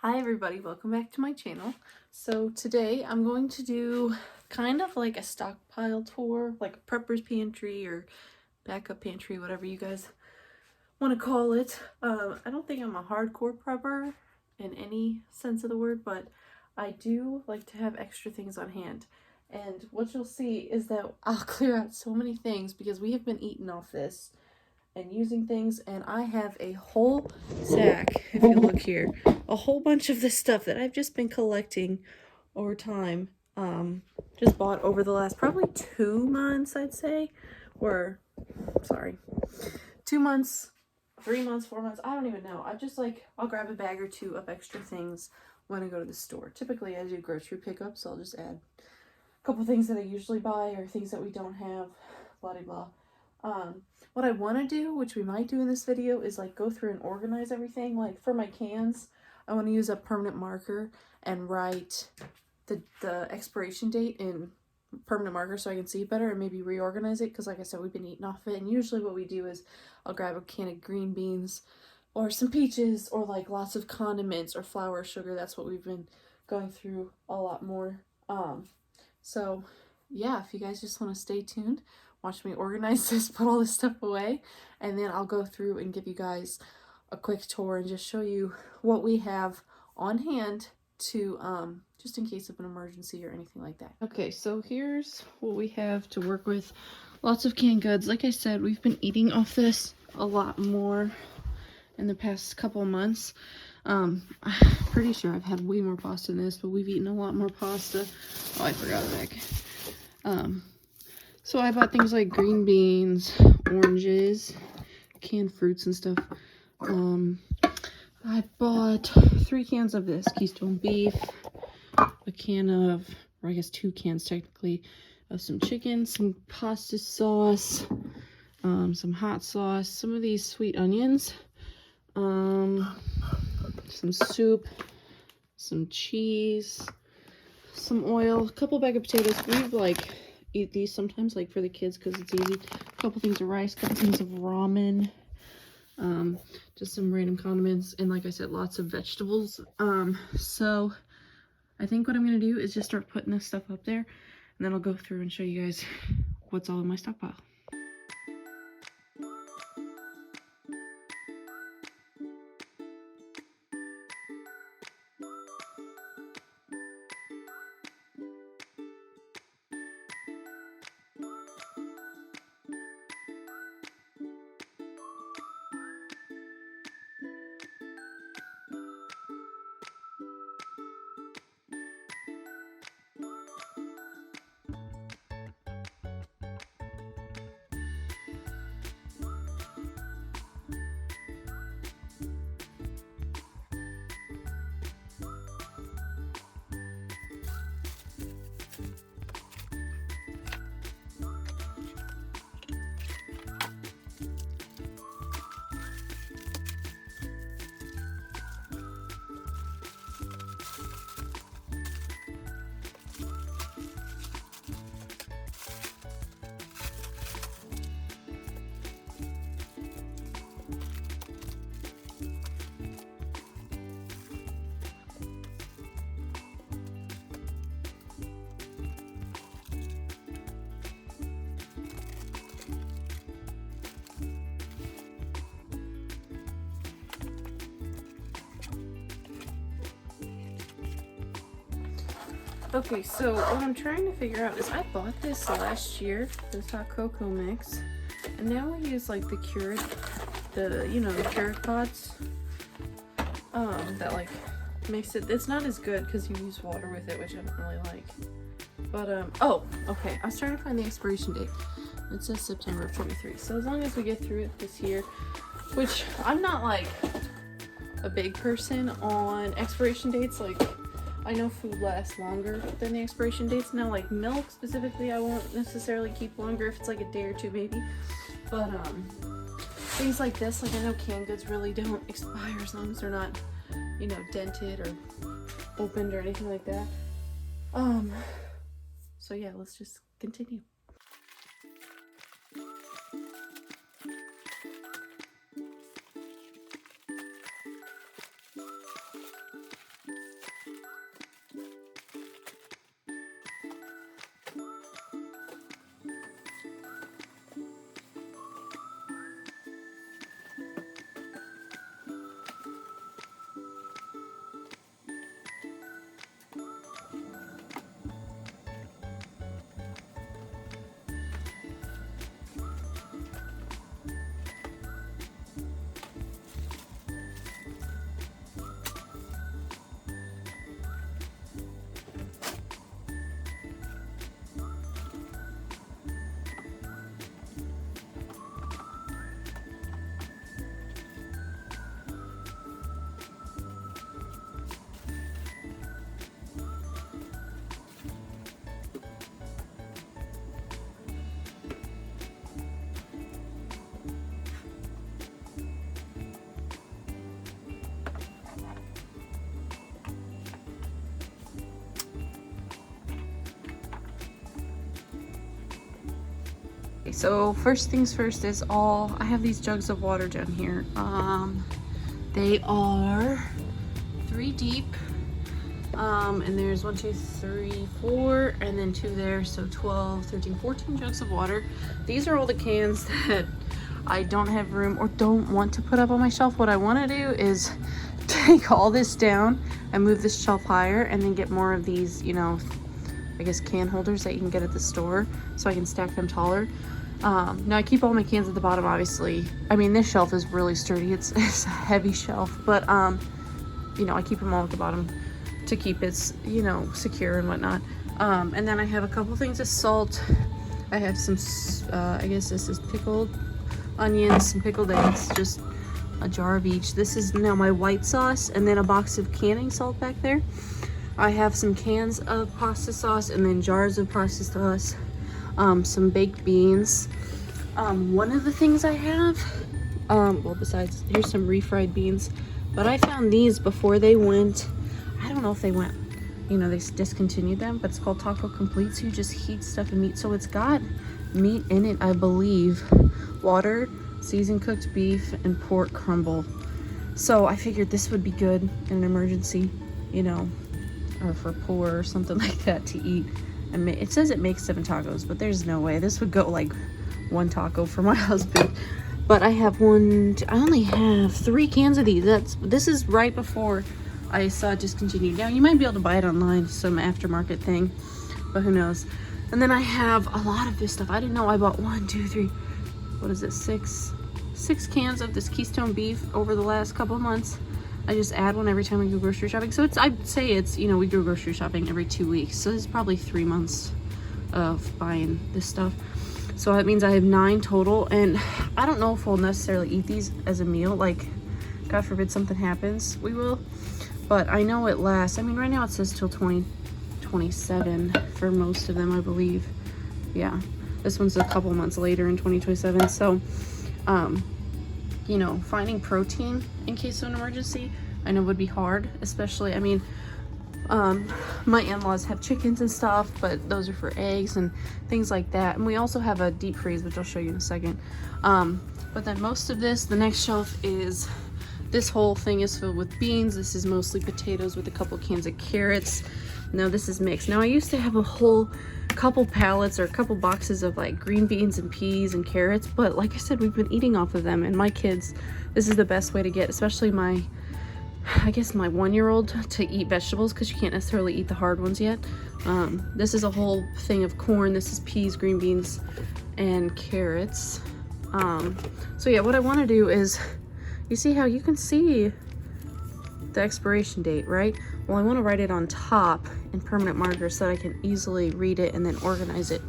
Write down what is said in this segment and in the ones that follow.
Hi everybody, welcome back to my channel. So today I'm going to do kind of like a stockpile tour, like a prepper's pantry or backup pantry, whatever you guys want to call it. I don't think I'm a hardcore prepper in any sense of the word, but I do like to have extra things on hand. And what you'll see is that I'll clear out so many things because we have been eating off this and using things, and I have a whole sack, if you look here, a whole bunch of this stuff that I've just been collecting over time. Just bought over the last probably 2 months, I'd say, or sorry, 2 months, 3 months, 4 months, I don't even know. I just I'll grab a bag or two of extra things when I go to the store. Typically I do grocery pickups, so I'll just add a couple things that I usually buy or things that we don't have, blah blah blah. What I want to do, which we might do in this video, is like go through and organize everything. Like for my cans, I want to use a permanent marker and write the expiration date in permanent marker so I can see it better and maybe reorganize it, because like I said, we've been eating off it. And usually what we do is I'll grab a can of green beans or some peaches or like lots of condiments or flour, sugar. That's what we've been going through a lot more. So yeah, if you guys just want to stay tuned, watch me organize this, put all this stuff away, and then I'll go through and give you guys a quick tour and just show you what we have on hand to just in case of an emergency or anything like that. Okay, so here's what we have to work with. Lots of canned goods. Like I said, we've been eating off this a lot more in the past couple months. I'm pretty sure I've had way more pasta than this, but we've eaten a lot more pasta. Oh, I forgot a bag. So I bought things like green beans, oranges, canned fruits and stuff. I bought 3 cans of this Keystone beef, a can of, or I guess 2 cans technically, of some chicken, some pasta sauce, some hot sauce, some of these sweet onions, some soup, some cheese, some oil, a couple bag of potatoes. We eat these sometimes for the kids because it's easy. A couple things of rice, a couple things of ramen, just some random condiments, and like I said, lots of vegetables. So I think what I'm gonna do is just start putting this stuff up there, and then I'll go through and show you guys what's all in my stockpile. Okay, so what I'm trying to figure out is I bought this last year, this hot cocoa mix, and now we use like the Keurig, the Keurig pots, that makes it, it's not as good because you use water with it, which I don't really like. But oh, okay, I was trying to find the expiration date. It says September of 23, so as long as we get through it this year, which I'm not like a big person on expiration dates. I know food lasts longer than the expiration dates. Now, like milk specifically, I won't necessarily keep longer if it's like a day or two maybe. But things like this, I know canned goods really don't expire as long as they're not, dented or opened or anything like that. So yeah, let's just continue. Okay, so first things first is I have these jugs of water down here. They are 3 deep. And there's 1, 2, 3, 4, and then 2 there, so 12, 13, 14 jugs of water. These are all the cans that I don't have room or don't want to put up on my shelf. What I want to do is take all this down and move this shelf higher, and then get more of these, you know, I guess can holders that you can get at the store, so I can stack them taller. Now I keep all my cans at the bottom, obviously. I mean, this shelf is really sturdy. It's a heavy shelf, but you know, I keep them all at the bottom to keep it, you know, secure and whatnot. And then I have a couple things of salt. I have some, I guess this is pickled onions, some pickled eggs, just a jar of each. This is now my white sauce, and then a box of canning salt back there. I have some cans of pasta sauce, and then jars of pasta sauce, some baked beans. One of the things I have, well, besides, here's some refried beans, but I found these before they went, I don't know if they went, you know, they discontinued them, but it's called Taco Complete. So you just heat stuff and meat. So it's got meat in it, I believe. Water, seasoned cooked beef, and pork crumble. So I figured this would be good in an emergency, you know, or for poor or something like that to eat. And it says it makes 7 tacos, but there's no way. This would go like 1 taco for my husband. But I only have 3 cans of these. This is right before I saw it discontinued. Now you might be able to buy it online, some aftermarket thing, but who knows. And then I have a lot of this stuff. I didn't know I bought 1, 2, 3, what is it, 6 cans of this Keystone beef over the last couple of months. I just add one every time we go grocery shopping. So I'd say it's, you know, we go grocery shopping every 2 weeks. So this is probably 3 months of buying this stuff. So that means I have 9 total, and I don't know if we'll necessarily eat these as a meal. Like, God forbid something happens, we will. But I know it lasts. I mean, right now it says till 2027 for most of them, I believe. Yeah, this one's a couple months later in 2027. So, you know, finding protein in case of an emergency, I know would be hard, especially, I mean, my in-laws have chickens and stuff, but those are for eggs and things like that. And we also have a deep freeze, which I'll show you in a second. But then most of this, the next shelf is, this whole thing is filled with beans. This is mostly potatoes with a couple cans of carrots. Now this is mixed. Now I used to have a whole couple pallets or a couple boxes of like green beans and peas and carrots, but like I said, we've been eating off of them, and my kids, this is the best way to get, especially my, I guess my 1-year-old, to eat vegetables, because you can't necessarily eat the hard ones yet. This is a whole thing of corn. This is peas, green beans, and carrots. So yeah, what I want to do is, you see how you can see the expiration date, right? Well, I want to write it on top in permanent marker so that I can easily read it and then organize it.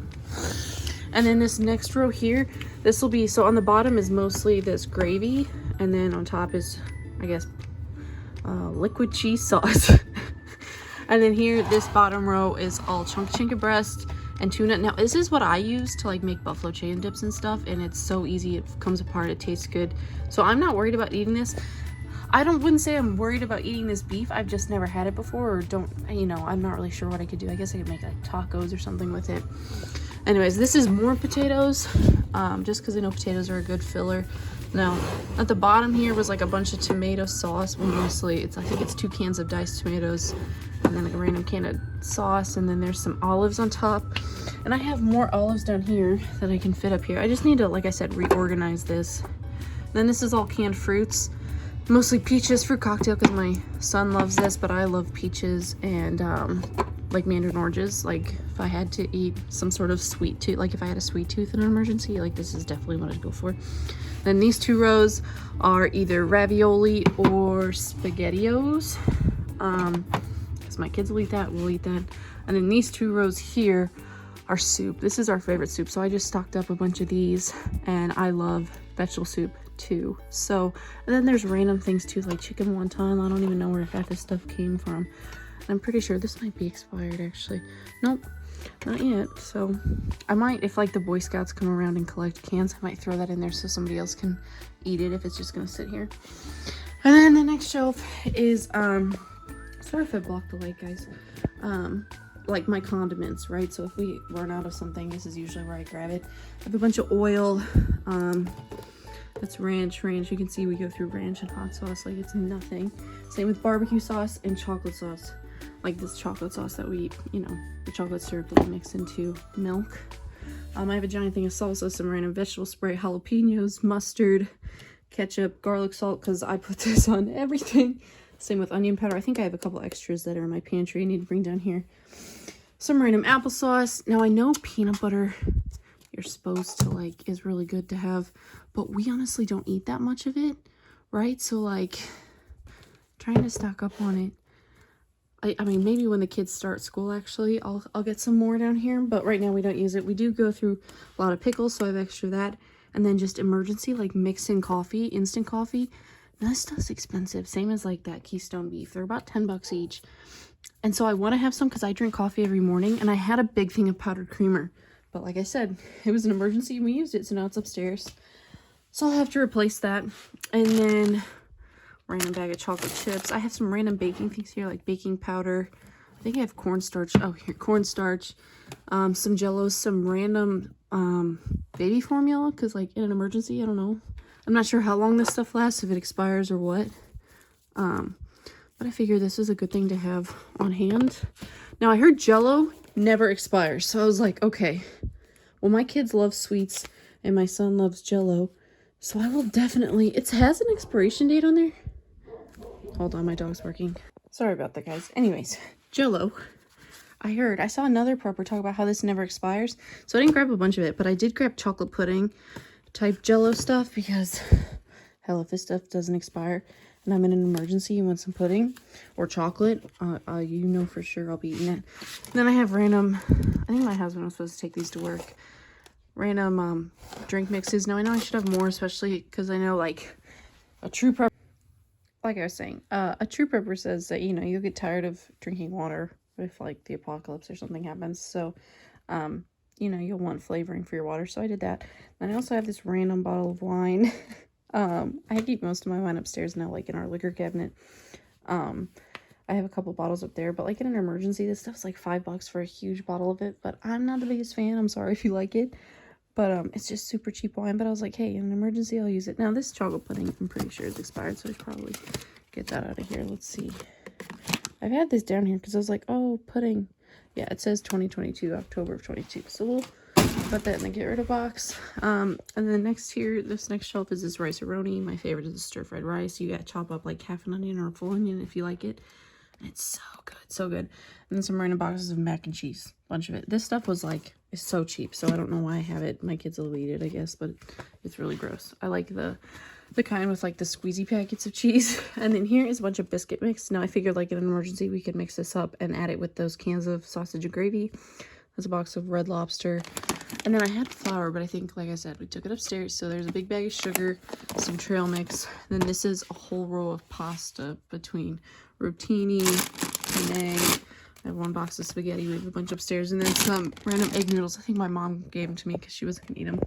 And then this next row here, this will be, so on the bottom is mostly this gravy, and then on top is, I guess, liquid cheese sauce. And then here, this bottom row is all chicken breast and tuna. Now this is what I use to like make buffalo chicken dips and stuff, and it's so easy, it comes apart, it tastes good. So I'm not worried about eating this. Wouldn't say I'm worried about eating this beef. I've just never had it before, or you know, I'm not really sure what I could do. I guess I could make like tacos or something with it. Anyways, this is more potatoes, just because I know potatoes are a good filler. Now, at the bottom here was like a bunch of tomato sauce. Well, mostly, I think it's 2 cans of diced tomatoes, and then like a random can of sauce, and then there's some olives on top. And I have more olives down here that I can fit up here. I just need to, like I said, reorganize this. Then this is all canned fruits. Mostly peaches, fruit cocktail, because my son loves this, but I love peaches and like mandarin oranges. Like if I had to eat some sort of sweet tooth, like if I had a sweet tooth in an emergency, like this is definitely what I'd go for. Then these 2 rows are either ravioli or SpaghettiOs. Because my kids will eat that, we'll eat that. And then these 2 rows here are soup. This is our favorite soup, so I just stocked up a bunch of these, and I love vegetable soup too. So, and then there's random things too, like chicken wonton. I don't even know where half this stuff came from. And I'm pretty sure this might be expired actually. Nope, not yet. So I might, if like the Boy Scouts come around and collect cans, I might throw that in there so somebody else can eat it if it's just gonna sit here. And then the next shelf is sorry if I blocked the light, guys. like my condiments, right? So if we run out of something, this is usually where I grab it. I have a bunch of oil. That's ranch. You can see we go through ranch and hot sauce like it's nothing. Same with barbecue sauce and chocolate sauce. Like this chocolate sauce that we, you know, the chocolate syrup that we mix into milk. I have a giant thing of salsa, some random vegetable spray, jalapenos, mustard, ketchup, garlic salt, because I put this on everything. Same with onion powder. I think I have a couple extras that are in my pantry I need to bring down here. Some random applesauce. Now I know peanut butter you're supposed to like is really good to have, but we honestly don't eat that much of it, right? So like trying to stock up on it. I mean, maybe when the kids start school, actually, I'll get some more down here. But right now, we don't use it. We do go through a lot of pickles, so I have extra of that. And then just emergency, like mix-in coffee, instant coffee. Now, this stuff's expensive. Same as, like, that Keystone beef. They're about 10 bucks each. And so I want to have some because I drink coffee every morning. And I had a big thing of powdered creamer. But like I said, it was an emergency and we used it. So now it's upstairs. So I'll have to replace that. And then random bag of chocolate chips. I have some random baking things here, like baking powder. I think I have cornstarch. Oh, here, cornstarch. Some Jello, some random baby formula, because like in an emergency, I don't know. I'm not sure how long this stuff lasts, if it expires or what. But I figure this is a good thing to have on hand. Now, I heard Jello never expires, so I was like, okay. Well, my kids love sweets, and my son loves Jello, so I will definitely... It has an expiration date on there. Hold on, my dog's barking. Sorry about that, guys. Anyways, Jello. I saw another prepper talk about how this never expires. So I didn't grab a bunch of it, but I did grab chocolate pudding type Jello stuff because, hell, if this stuff doesn't expire and I'm in an emergency and want some pudding or chocolate, you know for sure I'll be eating it. And then I have random, I think my husband was supposed to take these to work. Random drink mixes. Now I know I should have more, especially because I know like a true prepper. Like I was saying, a true prepper says that, you know, you'll get tired of drinking water if, like, the apocalypse or something happens. So, you know, you'll want flavoring for your water. So I did that. And I also have this random bottle of wine. I keep most of my wine upstairs now, like, in our liquor cabinet. I have a couple bottles up there. But, like, in an emergency, this stuff's, like, $5 for a huge bottle of it. But I'm not the biggest fan. I'm sorry if you like it. But it's just super cheap wine. But I was like, hey, in an emergency, I'll use it. Now, this chocolate pudding, I'm pretty sure is expired. So I should probably get that out of here. Let's see. I've had this down here because I was like, oh, pudding. Yeah, it says 2022, October of 22. So we'll put that in the get rid of box. And then next here, this next shelf is this rice-a-roni. My favorite is the stir-fried rice. You got to chop up like half an onion or a full onion if you like it. And it's so good, so good. And then some random boxes of mac and cheese. Bunch of it. This stuff was like, it's so cheap. So I don't know why I have it. My kids will eat it, I guess, but it's really gross. I like the kind with like the squeezy packets of cheese. And then here is a bunch of biscuit mix. Now I figured like in an emergency we could mix this up and add it with those cans of sausage and gravy. There's a box of Red Lobster. And then I had flour, but I think, like I said, we took it upstairs. So there's a big bag of sugar, some trail mix. Then this is a whole row of pasta between rotini, penne. I have one box of spaghetti. We have a bunch upstairs. And then some random egg noodles. I think my mom gave them to me because she wasn't going to eat them.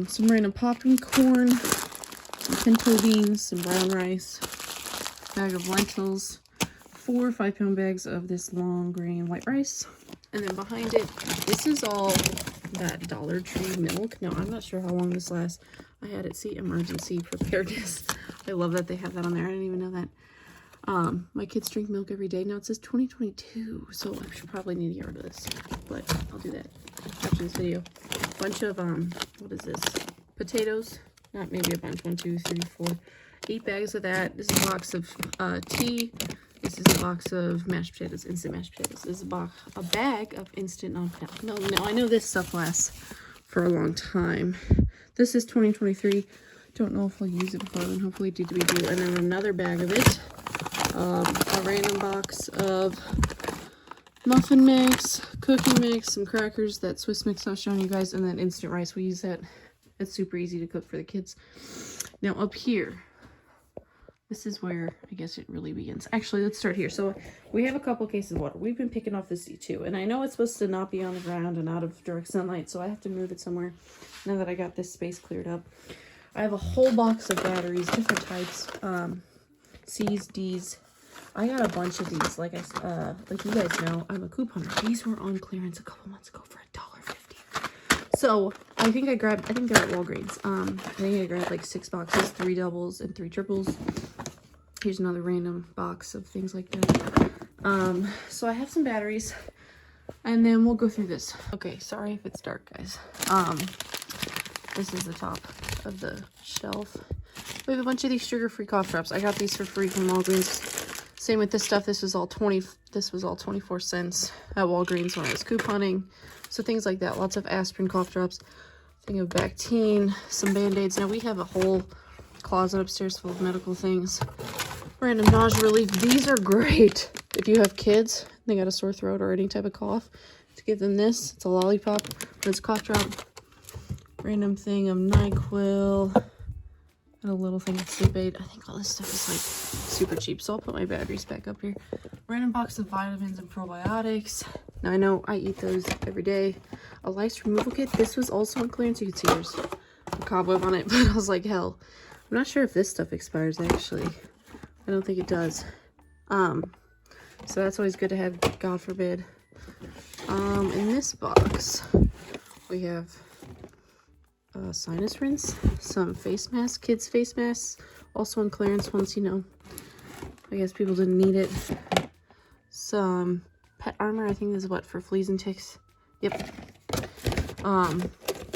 Some random popping corn, some pinto beans, some brown rice, bag of lentils, 4 5-pound bags of this long grain white rice. And then behind it, this is all that Dollar Tree milk. Now, I'm not sure how long this lasts. I had it, see, emergency preparedness. I love that they have that on there. I didn't even know that. My kids drink milk every day. Now it says 2022, so I should probably need to get rid of this, but I'll do that after this video. Bunch of, what is this? Potatoes. Not maybe a bunch. 1, 2, 3, 4, 8 bags of that. This is a box of tea. This is a box of mashed potatoes, instant mashed potatoes. This is a bag of instant no, I know this stuff lasts for a long time. This is 2023. Don't know if I'll use it before then. Hopefully we do. And then another bag of it. A random box of muffin mix, cookie mix, some crackers, that Swiss mix I was showing you guys, and then instant rice. We use that. It's super easy to cook for the kids. Now up here, this is where I guess it really begins. Actually, let's start here. So we have a couple cases of water. We've been picking off this D2, and I know it's supposed to not be on the ground and out of direct sunlight, so I have to move it somewhere now that I got this space cleared up. I have a whole box of batteries, different types, C's, D's, I got a bunch of these. Like you guys know, I'm a couponer. These were on clearance a couple months ago for $1.50. So I think they're at Walgreens. I think I grabbed like 6 boxes, 3 doubles and 3 triples. Here's another random box of things like that. So I have some batteries, and then we'll go through this. Okay, sorry if it's dark, guys. This is the top of the shelf. We have a bunch of these sugar-free cough drops. I got these for free from Walgreens. Same with this stuff. This was all 24 cents at Walgreens when I was couponing. So things like that. Lots of aspirin cough drops. Thing of Bactine, some Band-Aids. Now we have a whole closet upstairs full of medical things. Random nausea relief. These are great if you have kids, they got a sore throat or any type of cough. To give them this, it's a lollipop, but it's a cough drop. Random thing of NyQuil. And a little thing of sleep aid. I think all this stuff is like super cheap, so I'll put my batteries back up here. Random box of vitamins and probiotics. Now I know I eat those every day. A lice removal kit. This was also on clearance. You can see there's a cobweb on it, but I was like, hell. I'm not sure if this stuff expires actually. I don't think it does. So that's always good to have, God forbid. In this box, we have sinus rinse, some face masks, kids face masks, also on clearance once, you know, I guess people didn't need it. Some pet armor, I think this is what, for fleas and ticks. Yep.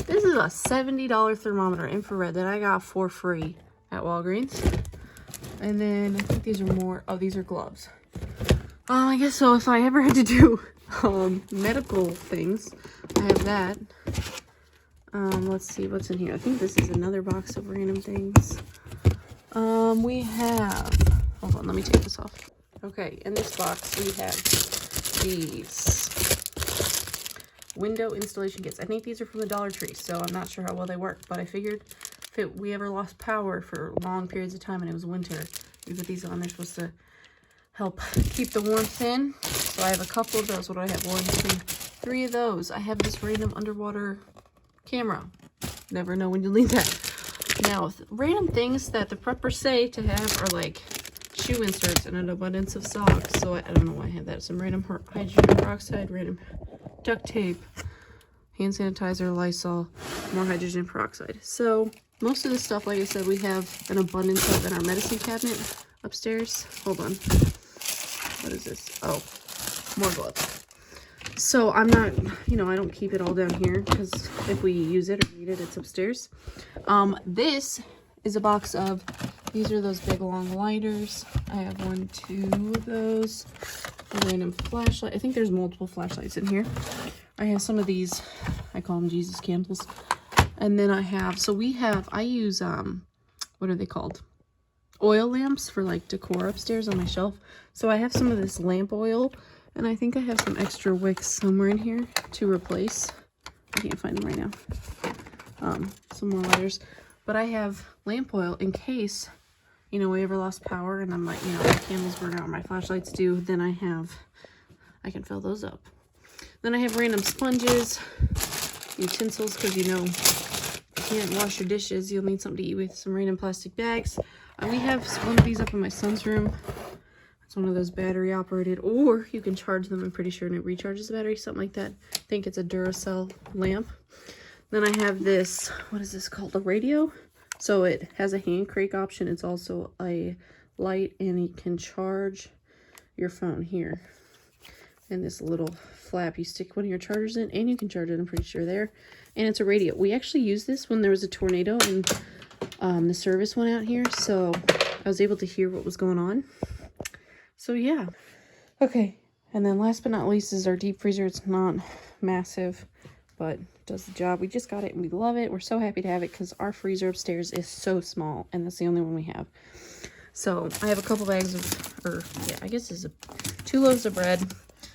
This is a $70 thermometer, infrared, that I got for free at Walgreens. And then I think these are more, oh, these are gloves. I guess so if I ever had to do medical things, I have that. Let's see what's in here. I think this is another box of random things. We have, hold on, let me take this off. Okay, in this box we have these window installation kits. I think these are from the Dollar Tree, so I'm not sure how well they work, but I figured if we ever lost power for long periods of time and it was winter, we put these on. They're supposed to help keep the warmth in. So I have a couple of those. What do I have? 1, 2, 3 of those. I have this random underwater camera. Never know when you need that. Now, random things that the preppers say to have are like shoe inserts and an abundance of socks. So I don't know why I have that. Some random hydrogen peroxide, random duct tape, hand sanitizer, Lysol, more hydrogen peroxide. So most of the stuff, like I said, we have an abundance of in our medicine cabinet upstairs. Hold on. What is this? Oh, more gloves. So I'm not, you know, I don't keep it all down here because if we use it or need it, it's upstairs. This is a box of, these are those big long lighters. I have 1, 2 of those. A random flashlight. I think there's multiple flashlights in here. I have some of these, I call them Jesus candles. And then I have, so we have, I use, what are they called? Oil lamps for like decor upstairs on my shelf. So I have some of this lamp oil, and I think I have some extra wicks somewhere in here to replace. I can't find them right now. Some more lighters. But I have lamp oil in case, you know, we ever lost power and I'm like, you know, my candles burn out or my flashlights do, then I can fill those up. Then I have random sponges, utensils, because you know, if you can't wash your dishes, you'll need something to eat with. Some random plastic bags. We have one of these up in my son's room. It's one of those battery operated, or you can charge them, I'm pretty sure, and it recharges the battery, something like that. I think it's a Duracell lamp. Then I have this, what is this called? A radio. So it has a hand crank option. It's also a light, and you can charge your phone here. And this little flap, you stick one of your chargers in, and you can charge it, I'm pretty sure, there. And it's a radio. We actually used this when there was a tornado, and the service went out here, so I was able to hear what was going on. So yeah. Okay, and then last but not least is our deep freezer. It's not massive, but does the job. We just got it and we love it. We're so happy to have it because our freezer upstairs is so small, and that's the only one we have. So I have a couple bags of, or yeah, I guess it's 2 loaves of bread.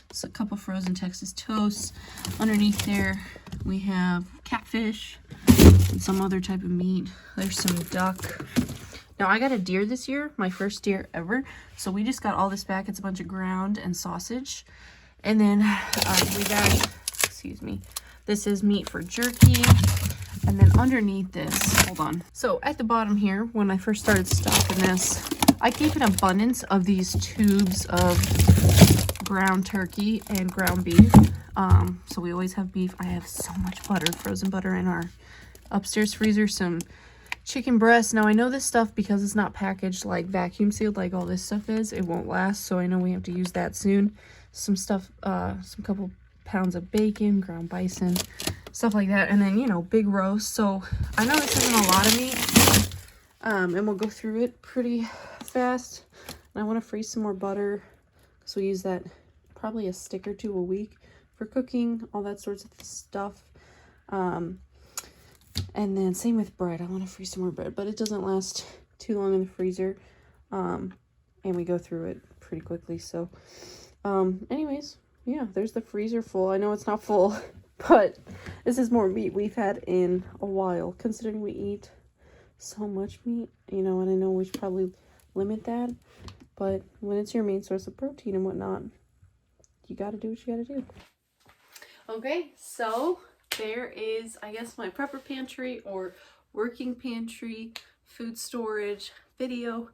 It's a couple frozen Texas toasts. Underneath there we have catfish and some other type of meat. There's some duck. Now I got a deer this year, my first deer ever. So we just got all this back. It's a bunch of ground and sausage. And then we got, excuse me, this is meat for jerky. And then underneath this, hold on. So at the bottom here, when I first started stocking this, I keep an abundance of these tubes of ground turkey and ground beef. So we always have beef. I have so much butter, frozen butter in our upstairs freezer, some chicken breast. Now I know this stuff, because it's not packaged like vacuum sealed like all this stuff is, it won't last, so I know we have to use that soon. Some stuff, some couple pounds of bacon, ground bison, stuff like that, and then, you know, big roast. So I know this isn't a lot of meat, and we'll go through it pretty fast. And I want to freeze some more butter, so we use that probably a stick or two a week for cooking, all that sorts of stuff. And then same with bread. I want to freeze some more bread, but it doesn't last too long in the freezer. And we go through it pretty quickly. So, anyways, yeah, there's the freezer full. I know it's not full, but this is more meat we've had in a while, considering we eat so much meat, you know, and I know we should probably limit that, but when it's your main source of protein and whatnot, you got to do what you got to do. Okay, so there is, I guess, my prepper pantry or working pantry food storage video.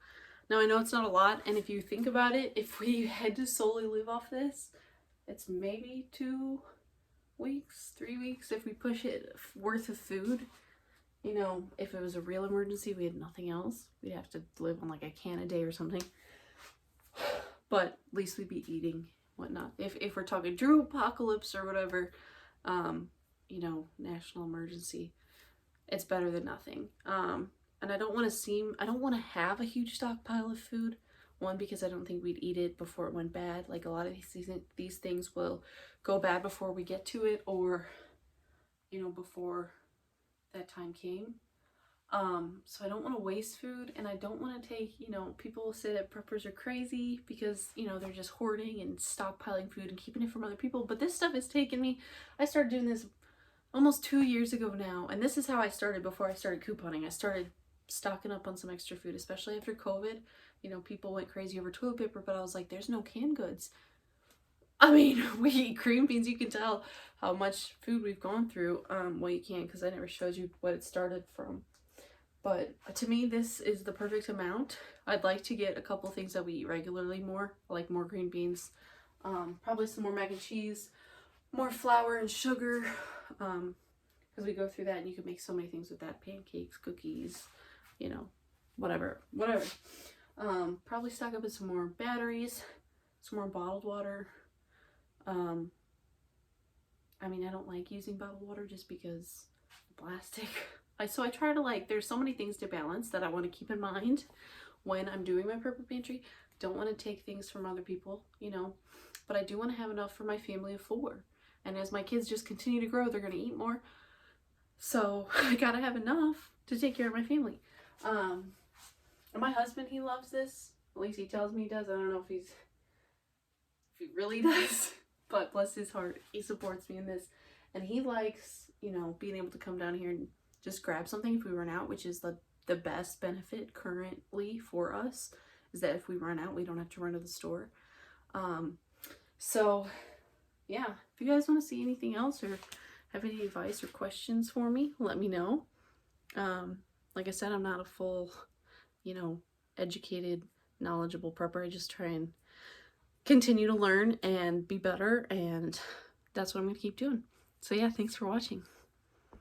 Now I know it's not a lot, and if you think about it, if we had to solely live off this, it's maybe 2 weeks, 3 weeks if we push it worth of food. You know, if it was a real emergency, we had nothing else, we'd have to live on like a can a day or something. But at least we'd be eating whatnot. If we're talking true apocalypse or whatever, you know, national emergency, it's better than nothing. And I don't want to have a huge stockpile of food. One, because I don't think we'd eat it before it went bad. Like a lot of these things will go bad before we get to it, or, you know, before that time came. So I don't want to waste food, and I don't want to take, you know, people will say that preppers are crazy because, you know, they're just hoarding and stockpiling food and keeping it from other people. But this stuff has taken me, I started doing this almost 2 years ago now, and this is how I started before I started couponing. I started stocking up on some extra food, especially after COVID. You know, people went crazy over toilet paper, but I was like, there's no canned goods. I mean, we eat green beans. You can tell how much food we've gone through. Well, you can't, because I never showed you what it started from. But to me, this is the perfect amount. I'd like to get a couple things that we eat regularly more, like more green beans, probably some more mac and cheese, more flour and sugar, because we go through that, and you can make so many things with that: pancakes, cookies, you know, whatever. Probably stock up with some more batteries, some more bottled water. I mean, I don't like using bottled water just because plastic. So I try to, like, there's so many things to balance that I want to keep in mind when I'm doing my Prepper Pantry. Don't want to take things from other people, you know, but I do want to have enough for my family of 4. And as my kids just continue to grow, they're going to eat more. So I got to have enough to take care of my family. And my husband, he loves this. At least he tells me he does. I don't know if he really does, but bless his heart, he supports me in this. And he likes, you know, being able to come down here and just grab something if we run out, which is the best benefit currently for us, is that if we run out, we don't have to run to the store. So yeah, if you guys want to see anything else or have any advice or questions for me, let me know. Like I said, I'm not a full, you know, educated, knowledgeable prepper. I just try and continue to learn and be better, and that's what I'm going to keep doing. So yeah, thanks for watching.